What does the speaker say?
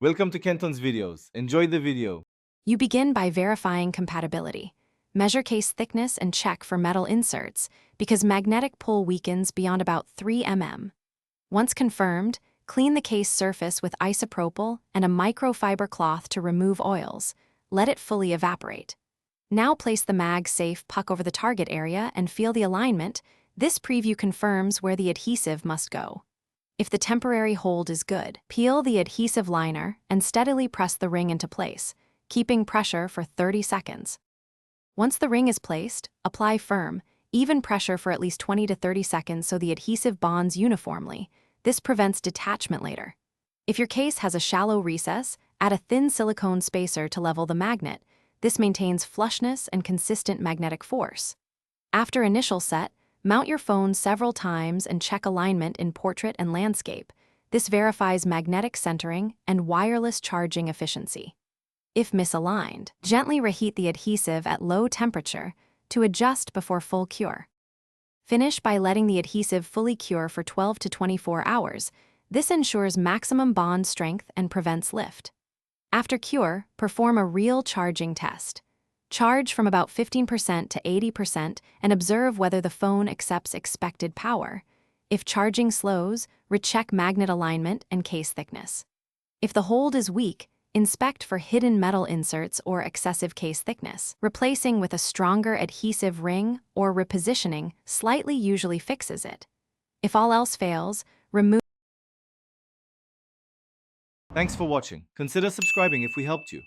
Welcome to Kenton's videos. Enjoy the video. You begin by verifying compatibility. Measure case thickness and check for metal inserts, because magnetic pull weakens beyond about 3 mm. Once confirmed, clean the case surface with isopropyl and a microfiber cloth to remove oils. Let it fully evaporate. Now place the Magsafe puck over the target area and feel the alignment. This preview confirms where the adhesive must go. If the temporary hold is good, peel the adhesive liner and steadily press the ring into place, keeping pressure for 30 seconds. Once the ring is placed, apply firm, even pressure for at least 20 to 30 seconds so the adhesive bonds uniformly. This prevents detachment later. If your case has a shallow recess, add a thin silicone spacer to level the magnet. This maintains flushness and consistent magnetic force. After initial set, mount your phone several times and check alignment in portrait and landscape. This verifies magnetic centering and wireless charging efficiency. If misaligned, gently reheat the adhesive at low temperature to adjust before full cure. Finish by letting the adhesive fully cure for 12 to 24 hours. This ensures maximum bond strength and prevents lift. After cure, perform a real charging test. Charge from about 15% to 80% and observe whether the phone accepts expected power. If charging slows, recheck magnet alignment and case thickness. If the hold is weak, inspect for hidden metal inserts or excessive case thickness. Replacing with a stronger adhesive ring or repositioning slightly usually fixes it. If all else fails, remove. Thanks for watching. Consider subscribing if we helped you.